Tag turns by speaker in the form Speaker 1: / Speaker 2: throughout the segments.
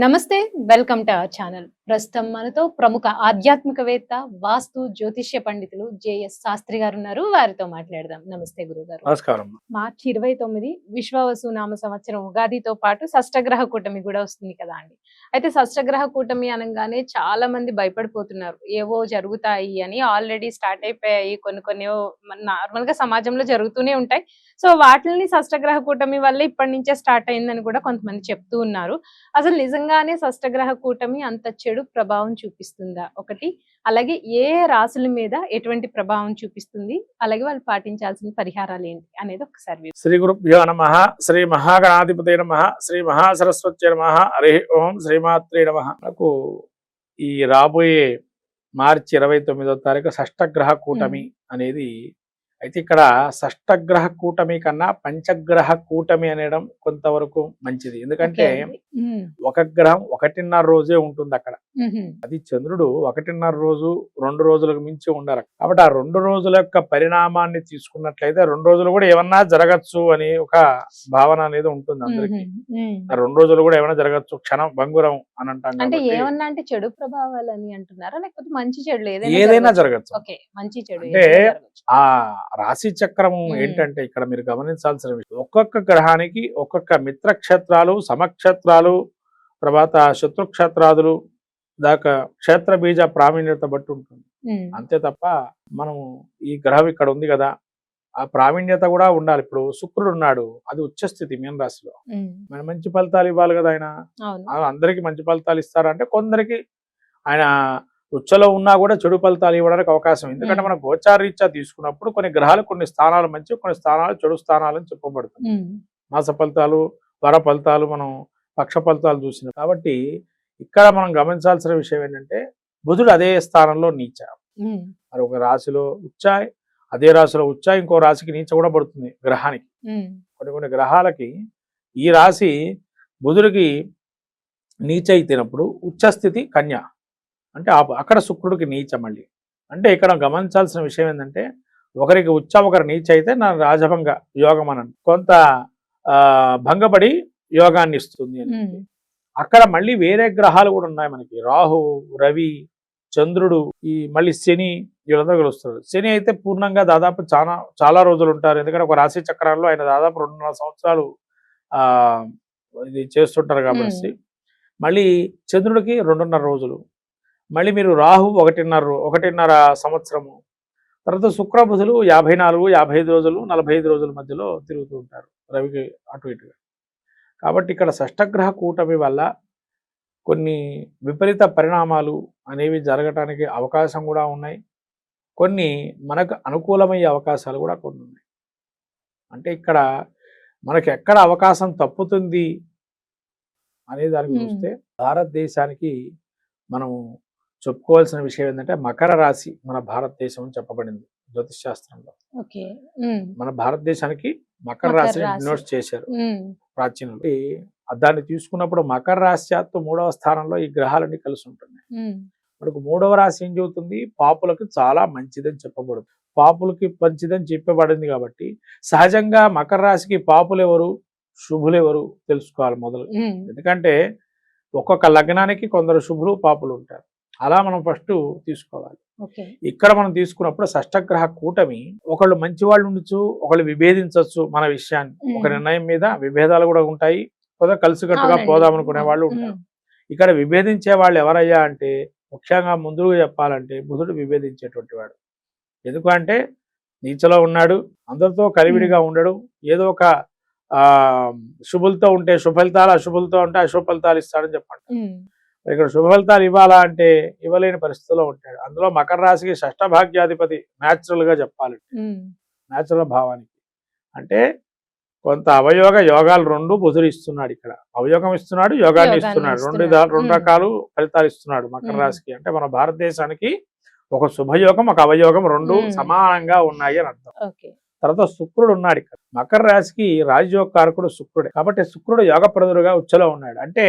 Speaker 1: నమస్తే. Welcome to our channel. ప్రస్తుతం మనతో ప్రముఖ ఆధ్యాత్మికవేత్త, వాస్తు జ్యోతిష్య పండితులు జేఎస్ శాస్త్రి గారు ఉన్నారు. వారితో మాట్లాడదాం. నమస్తే గురుగారు.
Speaker 2: నమస్కారం.
Speaker 1: మార్చి 29 విశ్వావసు నామ సంవత్సరం ఉగాదితో పాటు షష్టగ్రహ కూటమి కూడా వస్తుంది కదా అండి. అయితే షష్టగ్రహ కూటమి అనంగానే చాలా మంది భయపడిపోతున్నారు. ఏవో జరుగుతాయి అని ఆల్రెడీ స్టార్ట్ అయిపోయాయి. కొన్ని నార్మల్ గా సమాజంలో జరుగుతూనే ఉంటాయి. సో వాటిని షష్టగ్రహ కూటమి వల్ల ఇప్పటి నుంచే స్టార్ట్ అయిందని కూడా కొంతమంది చెప్తూ ఉన్నారు. అసలు నిజంగానే షష్టగ్రహ కూటమి అంత చెడు ప్రభావం చూపిస్తుందా? ఒకటి. అలాగే ఏ రాశుల మీద ఎటువంటి ప్రభావం చూపిస్తుంది? అలాగే వాళ్ళు పాటించాల్సిన పరిహారాలు ఏంటి అనేది ఒకసారి
Speaker 2: శ్రీ గురుభ్యో నమః. శ్రీ మహాగణాధిపతే నమః. శ్రీ మహాసరస్వత్యై నమః. హరి ఓం శ్రీమాత్రే నమః. నాకు ఈ రాబోయే మార్చి 29వ తారీఖు షష్టగ్రహ కూటమి అనేది అయితే ఇక్కడ షష్టగ్రహ కూటమి కన్నా పంచగ్రహ కూటమి అనడం కొంతవరకు మంచిది. ఎందుకంటే ఒక గ్రహం 1.5 రోజే ఉంటుంది అక్కడ. అది చంద్రుడు 1.5 రోజు 2 రోజులకు మించి ఉండరు. కాబట్టి ఆ 2 రోజుల యొక్క పరిణామాన్ని తీసుకున్నట్లయితే 2 రోజులు కూడా ఏమన్నా జరగచ్చు అని ఒక భావన అనేది ఉంటుంది అందరికి. ఆ 2 రోజులు కూడా ఏమైనా జరగచ్చు, క్షణం భంగురం అని అంటాం.
Speaker 1: అంటే ఏమన్నా అంటే చెడు ప్రభావాలు అని అంటున్నారా, లేకపోతే మంచి చెడు
Speaker 2: ఏదైనా జరగచ్చు.
Speaker 1: మంచి చెడు
Speaker 2: అంటే ఆ రాశి చక్రం ఏంటంటే ఇక్కడ మీరు గమనించాల్సిన విషయం, ఒక్కొక్క గ్రహానికి ఒక్కొక్క మిత్రక్షేత్రాలు, సమక్షేత్రాలు, తర్వాత శత్రుక్షేత్రాదులు దాకా క్షేత్ర బీజ ప్రావీణ్యత బట్టి ఉంటుంది. అంతే తప్ప మనము ఈ గ్రహం ఇక్కడ ఉంది కదా, ఆ ప్రావీణ్యత కూడా ఉండాలి. ఇప్పుడు శుక్రుడు ఉన్నాడు, అది ఉచ్చస్థితి మీన రాశిలో. మన మంచి ఫలితాలు ఇవ్వాలి కదా ఆయన. అందరికి మంచి ఫలితాలు ఇస్తారంటే కొందరికి ఆయన ఉచ్చలో ఉన్నా కూడా చెడు ఫలితాలు ఇవ్వడానికి అవకాశం. ఎందుకంటే మనం గోచారీత్యా తీసుకున్నప్పుడు కొన్ని గ్రహాలు కొన్ని స్థానాలు మంచి, కొన్ని స్థానాలు చెడు స్థానాలు అని చెప్పబడుతుంది. మాస ఫలితాలు, వర ఫలితాలు, మనం పక్ష ఫలితాలు చూసినాం. కాబట్టి ఇక్కడ మనం గమనించాల్సిన విషయం ఏంటంటే బుధుడు అదే స్థానంలో నీచ. మరి ఒక రాశిలో ఉచ్చాయి, అదే రాశిలో ఉచ్చాయి, ఇంకో రాశికి నీచ కూడా పడుతుంది గ్రహానికి. కొన్ని గ్రహాలకి ఈ రాశి బుధుడికి నీచ అయితేనప్పుడు ఉచ్చస్థితి కన్య అంటే అక్కడ శుక్రుడికి నీచ. మళ్ళీ అంటే ఇక్కడ గమనించాల్సిన విషయం ఏంటంటే ఒకరికి ఉచ్చ ఒకరి నీచ అయితే నా రాజభంగ యోగం అని కొంత భంగపడి యోగాన్ని ఇస్తుంది అని. అక్కడ మళ్ళీ వేరే గ్రహాలు కూడా ఉన్నాయి మనకి. రాహు, రవి, చంద్రుడు, ఈ మళ్ళీ శని, వీళ్ళందరూ కలుస్తారు. శని అయితే పూర్ణంగా దాదాపు చాలా రోజులు ఉంటారు. ఎందుకంటే ఒక రాశి చక్రాల్లో ఆయన దాదాపు 2.5 సంవత్సరాలు ఇది చేస్తుంటారు కాబట్టి. మళ్ళీ చంద్రుడికి 2.5 రోజులు, మళ్ళీ మీరు రాహు 1.5 సంవత్సరము, తర్వాత శుక్రబుధులు 54, 55 రోజులు, 45 రోజుల మధ్యలో తిరుగుతూ ఉంటారు రవికి అటు ఇటుగా. కాబట్టి ఇక్కడ షష్టగ్రహ కూటమి వల్ల కొన్ని విపరీత పరిణామాలు అనేవి జరగటానికి అవకాశం కూడా ఉన్నాయి. కొన్ని మనకు అనుకూలమయ్యే అవకాశాలు కూడా కొన్ని ఉన్నాయి. అంటే ఇక్కడ మనకి ఎక్కడ అవకాశం తప్పుతుంది అనే దానికి చూస్తే భారతదేశానికి మనము చెప్పుకోవాల్సిన విషయం ఏంటంటే మకర రాశి మన భారతదేశం అని చెప్పబడింది జ్యోతిష్ శాస్త్రంలో. మన భారతదేశానికి మకర రాశిని డినోట్ చేశారు ప్రాచీనులు. దాన్ని తీసుకున్నప్పుడు మకర రాశి 3వ స్థానంలో ఈ గ్రహాలన్నీ కలిసి ఉంటున్నాయి. మనకు 3వ రాశి ఏం చెబుతుంది, పాపులకు చాలా మంచిదని చెప్పబడుతుంది. పాపులకి మంచిదని చెప్పబడింది కాబట్టి సహజంగా మకర రాశికి పాపులు ఎవరు, శుభులు ఎవరు తెలుసుకోవాలి మొదలు. ఎందుకంటే ఒక్కొక్క లగ్నానికి కొందరు శుభులు, పాపులు ఉంటారు. అలా మనం ఫస్ట్ తీసుకోవాలి. ఇక్కడ మనం తీసుకున్నప్పుడు షష్టగ్రహ కూటమి ఒకళ్ళు మంచి వాళ్ళు ఉండొచ్చు, ఒకళ్ళు విభేదించవచ్చు మన విషయాన్ని. ఒక నిర్ణయం మీద విభేదాలు కూడా ఉంటాయి, కొందరు కలిసికట్టుగా పోదామనుకునే వాళ్ళు ఉంటారు. ఇక్కడ విభేదించే వాళ్ళు ఎవరయ్యా అంటే ముఖ్యంగా ముందుగా చెప్పాలంటే బుధుడు విభేదించేటువంటి వాడు. ఎందుకంటే నీచలో ఉన్నాడు, అందరితో కలివిడిగా ఉండడు, ఏదో ఒక శుభులతో ఉంటే శుభఫలితాలు, అశుభులతో ఉంటే అశుభ ఫలితాలు ఇస్తాడని చెప్పండి. ఇక్కడ శుభ ఫలితాలు ఇవ్వాలా అంటే ఇవ్వలేని పరిస్థితిలో ఉంటాడు. అందులో మకర రాశికి షష్టభాగ్యాధిపతి న్యాచురల్ గా చెప్పాలంటే, న్యాచురల్ భావానికి అంటే కొంత అవయోగ యోగాలు 2 బుధుడు ఇస్తున్నాడు. ఇక్కడ అవయోగం ఇస్తున్నాడు, యోగాన్ని ఇస్తున్నాడు, 2 రకాలు ఫలితాలు ఇస్తున్నాడు మకర రాశికి. అంటే మన భారతదేశానికి ఒక శుభయోగం, ఒక అవయోగం 2 సమానంగా ఉన్నాయి అని అర్థం. తర్వాత శుక్రుడు ఉన్నాడు ఇక్కడ. మకర రాశికి రాజయోగ కారకుడు శుక్రుడే. కాబట్టి శుక్రుడు యోగప్రదుడుగా ఉచ్చలో ఉన్నాడు. అంటే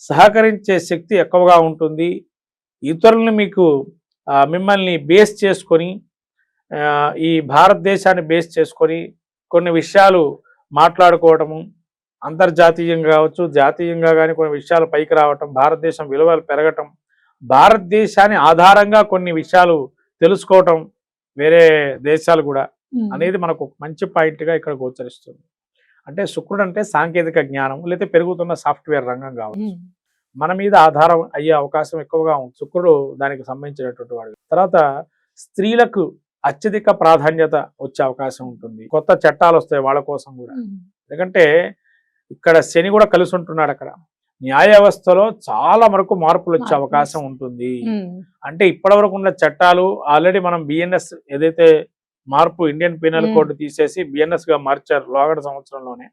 Speaker 2: సహకరించే శక్తి ఎక్కువగా ఉంటుంది. ఇతరులను మిమ్మల్ని బేస్ చేసుకొని, ఈ భారతదేశాన్ని బేస్ చేసుకొని కొన్ని విషయాలు మాట్లాడుకోవడము, అంతర్జాతీయంగా కావచ్చు, జాతీయంగా కానీ కొన్ని విషయాలు పైకి రావటం, భారతదేశం విలువలు పెరగటం, భారతదేశాన్ని ఆధారంగా కొన్ని విషయాలు తెలుసుకోవటం వేరే దేశాలు కూడా అనేది మనకు ఒక మంచి పాయింట్గా ఇక్కడ గోచరిస్తుంది. అంటే శుక్రుడు అంటే సాంకేతిక జ్ఞానం లేదా పెరుగుతున్న సాఫ్ట్వేర్ రంగం కావచ్చు, మన మీద ఆధారం అయ్యే అవకాశం ఎక్కువగా ఉంది శుక్రుడు దానికి సంబంధించినటువంటి వాడు. తర్వాత స్త్రీలకు అత్యధిక ప్రాధాన్యత వచ్చే అవకాశం ఉంటుంది. కొత్త చట్టాలు వస్తాయి వాళ్ళ కోసం కూడా. ఎందుకంటే ఇక్కడ శని కూడా కలిసి ఉంటున్నాడు. అక్కడ న్యాయ వ్యవస్థలో చాలా వరకు మార్పులు వచ్చే అవకాశం ఉంటుంది. అంటే ఇప్పటివరకు ఉన్న చట్టాలు ఆల్రెడీ మనం బిఎన్ఎస్ ఏదైతే మార్పు ఇండియన్ పీనల్ కోడ్ తీసేసి బిఎన్ఎస్ గా మార్చారు లోగడ సంవత్సరంలోనే,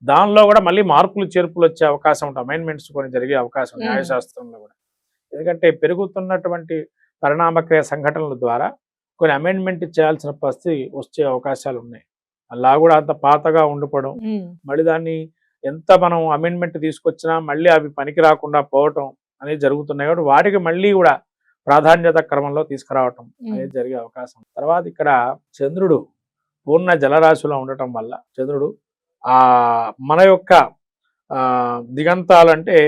Speaker 2: దానిలో కూడా మళ్ళీ మార్పులు చేర్పులు వచ్చే అవకాశం ఉంటుంది. అమెండ్మెంట్స్ కొన్ని జరిగే అవకాశం న్యాయశాస్త్రంలో కూడా. ఎందుకంటే పెరుగుతున్నటువంటి పరిణామక్రియ సంఘటనల ద్వారా కొన్ని అమెండ్మెంట్ చేయాల్సిన పరిస్థితి వచ్చే అవకాశాలు ఉన్నాయి. అలా కూడా అంత పాతగా ఉండిపోవడం, మళ్ళీ దాన్ని ఎంత మనం అమెండ్మెంట్ తీసుకొచ్చినా మళ్ళీ అవి పనికి రాకుండా పోవటం అనేది జరుగుతున్నాయి. కాబట్టి వాటికి మళ్ళీ కూడా ప్రాధాన్యత క్రమంలో తీసుకురావటం అనేది జరిగే అవకాశం. తర్వాత ఇక్కడ చంద్రుడు పూర్ణ జలరాశిలో ఉండటం వల్ల చంద్రుడు మన యొక్క దిగంతాలంటే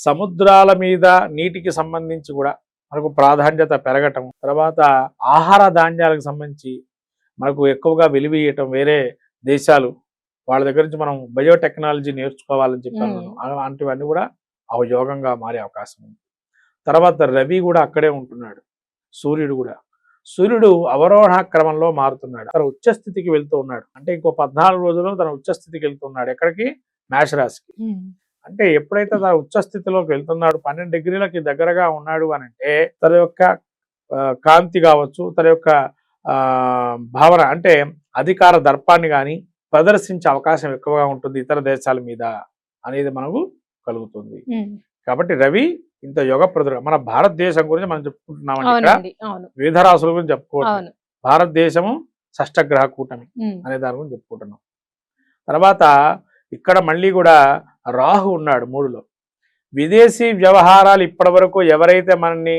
Speaker 2: సముద్రాల మీద నీటికి సంబంధించి కూడా మనకు ప్రాధాన్యత పెరగటం, తర్వాత ఆహార ధాన్యాలకు సంబంధించి మనకు ఎక్కువగా వెలివేయటం, వేరే దేశాలు వాళ్ళ దగ్గర నుంచి మనం బయోటెక్నాలజీ నేర్చుకోవాలని చెప్పాను, అలాంటివన్నీ కూడా అవయోగంగా మారే అవకాశం ఉంది. తర్వాత రవి కూడా అక్కడే ఉంటున్నాడు, సూర్యుడు అవరోహణ క్రమంలో మారుతున్నాడు, తన ఉచ్చస్థితికి వెళ్తూ ఉన్నాడు. అంటే ఇంకో 14 రోజుల్లో తన ఉచ్చస్థితికి వెళ్తున్నాడు. ఎక్కడికి? మేషరాశికి. అంటే ఎప్పుడైతే తన ఉచ్చస్థితిలోకి వెళ్తున్నాడు, 12 డిగ్రీలకి దగ్గరగా ఉన్నాడు అని అంటే తన యొక్క కాంతి కావచ్చు, తన యొక్క భావన అంటే అధికార దర్పాన్ని కానీ ప్రదర్శించే అవకాశం ఎక్కువగా ఉంటుంది ఇతర దేశాల మీద అనేది మనకు కలుగుతుంది. కాబట్టి రవి ఇంత యోగప్రదుడు. మన భారతదేశం గురించి మనం చెప్పుకుంటున్నామండి, వివిధ రాసుల గురించి చెప్పుకోవడం, భారతదేశము షష్టగ్రహ కూటమి అనే దాని గురించి చెప్పుకుంటున్నాం. తర్వాత ఇక్కడ మళ్ళీ కూడా రాహు ఉన్నాడు 3లో. విదేశీ వ్యవహారాలు ఇప్పటి వరకు ఎవరైతే మనల్ని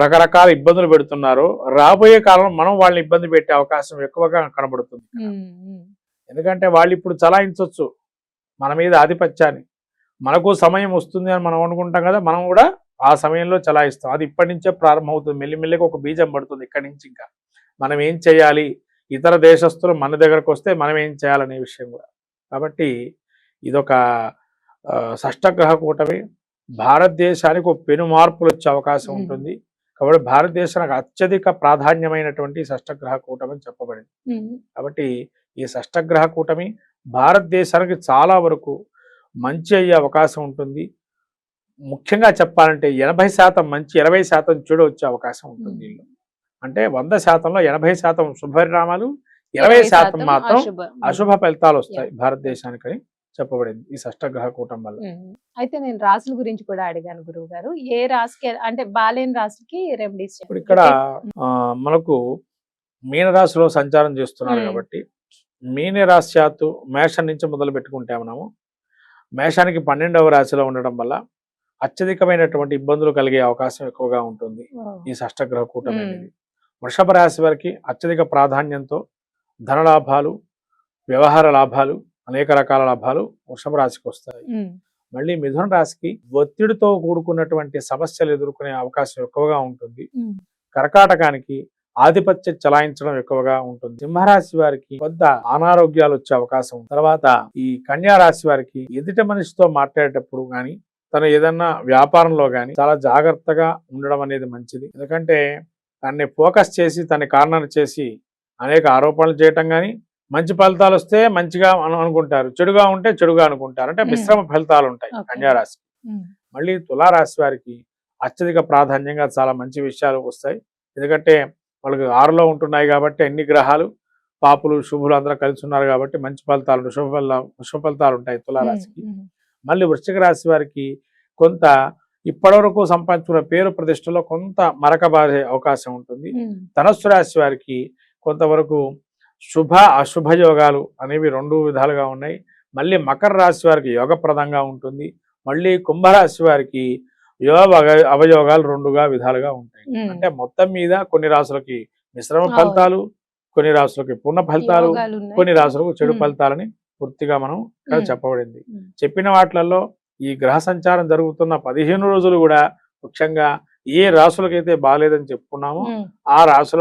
Speaker 2: రకరకాల ఇబ్బందులు పెడుతున్నారో రాబోయే కాలంలో మనం వాళ్ళని ఇబ్బంది పెట్టే అవకాశం ఎక్కువగా కనబడుతుంది. ఎందుకంటే వాళ్ళు ఇప్పుడు చలాయించవచ్చు మన మీద ఆధిపత్యాన్ని. మనకు సమయం వస్తుంది అని మనం అనుకుంటాం కదా, మనం కూడా ఆ సమయంలో చలాయిస్తాం. అది ఇప్పటి నుంచే ప్రారంభమవుతుంది. మెల్లిమెల్లిగా ఒక బీజం పడుతుంది ఇక్కడి నుంచి. ఇంకా మనం ఏం చేయాలి, ఇతర దేశస్తులు మన దగ్గరకు వస్తే మనం ఏం చేయాలనే విషయం కూడా. కాబట్టి ఇదొక షష్టగ్రహ కూటమి. భారతదేశానికి ఒక పెను మార్పులు వచ్చే అవకాశం ఉంటుంది. కాబట్టి భారతదేశానికి అత్యధిక ప్రాధాన్యమైనటువంటి షష్టగ్రహ కూటమి అని చెప్పబడింది. కాబట్టి ఈ షష్టగ్రహ కూటమి భారతదేశానికి చాలా వరకు మంచి అయ్యే అవకాశం ఉంటుంది. ముఖ్యంగా చెప్పాలంటే 80% మంచి, 20% చెడు వచ్చే అవకాశం ఉంటుంది. అంటే 100%లో 80% శుభపరిణామాలు, 20% మాత్రం అశుభ ఫలితాలు వస్తాయి భారతదేశానికని చెప్పబడింది ఈ షష్టగ్రహ కూటమి వల్ల.
Speaker 1: అయితే నేను రాశుల గురించి కూడా అడిగాను గురువు గారు, ఏ రాశికి అంటే బాలేని రాశికి రెమెడీస్?
Speaker 2: ఇప్పుడు ఇక్కడ మనకు మీనరాశిలో సంచారం చేస్తున్నారు కాబట్టి మీన రాశ్యాత్తు మేషం నుంచి మొదలు పెట్టుకుంటే మనము మేషానికి 12వ రాశిలో ఉండడం వల్ల అత్యధికమైనటువంటి ఇబ్బందులు కలిగే అవకాశం ఎక్కువగా ఉంటుంది ఈ షష్టగ్రహ కూటమి అనేది. వృషభ రాశి వారికి అత్యధిక ప్రాధాన్యంతో ధనలాభాలు, వ్యవహార లాభాలు, అనేక రకాల లాభాలు వృషభ రాశికి వస్తాయి. మళ్ళీ మిథున రాశికి ఒత్తిడితో కూడుకున్నటువంటి సమస్యలు ఎదుర్కొనే అవకాశం ఎక్కువగా ఉంటుంది. కర్కాటకానికి ఆధిపత్యం చలాయించడం ఎక్కువగా ఉంటుంది. సింహరాశి వారికి కొంత అనారోగ్యాలు వచ్చే అవకాశం. తర్వాత ఈ కన్యా రాశి వారికి ఎదుటి మనిషితో మాట్లాడేటప్పుడు కానీ తను ఏదన్నా వ్యాపారంలో కానీ చాలా జాగ్రత్తగా ఉండడం అనేది మంచిది. ఎందుకంటే దాన్ని ఫోకస్ చేసి తన కారణాలు చేసి అనేక ఆరోపణలు చేయటం కానీ, మంచి ఫలితాలు వస్తే మంచిగా అనుకుంటారు, చెడుగా ఉంటే చెడుగా అనుకుంటారు. అంటే మిశ్రమ ఫలితాలు ఉంటాయి కన్యా రాశి. మళ్ళీ తులారాశి వారికి అత్యధిక ప్రాధాన్యంగా చాలా మంచి విషయాలు వస్తాయి. ఎందుకంటే వాళ్ళకి 6లో ఉంటున్నాయి కాబట్టి అన్ని గ్రహాలు పాపులు శుభులు అందరూ కలిసి ఉన్నారు కాబట్టి మంచి ఫలితాలు, శుభ ఫలితాలు ఉంటాయి తులారాశికి. మళ్ళీ వృశ్చిక రాశి వారికి కొంత ఇప్పటివరకు సంపాదించుకున్న పేరు ప్రతిష్టలో కొంత మరకబారే అవకాశం ఉంటుంది. ధనస్సు రాశి వారికి కొంతవరకు శుభ అశుభ యోగాలు అనేవి 2 విధాలుగా ఉన్నాయి. మళ్ళీ మకర రాశి వారికి యోగప్రదంగా ఉంటుంది. మళ్ళీ కుంభరాశి వారికి యోగ అవయోగాలు 2గా విధాలుగా ఉంటాయి. అంటే మొత్తం మీద కొన్ని రాశులకి మిశ్రమ ఫలితాలు, కొన్ని రాశులకి పూర్ణ ఫలితాలు, కొన్ని రాశులకు చెడు ఫలితాలని పూర్తిగా మనం ఇక్కడ
Speaker 1: ఉమ్.
Speaker 2: చెప్పబడింది.
Speaker 1: ఉమ్.
Speaker 2: చెప్పిన వాటిలలో ఈ గ్రహ సంచారం జరుగుతున్న 15 రోజులు కూడా ముఖ్యంగా ఏ రాసులకైతే బాగాలేదని చెప్పుకున్నామో
Speaker 1: ఉమ్.
Speaker 2: ఆ రాసుల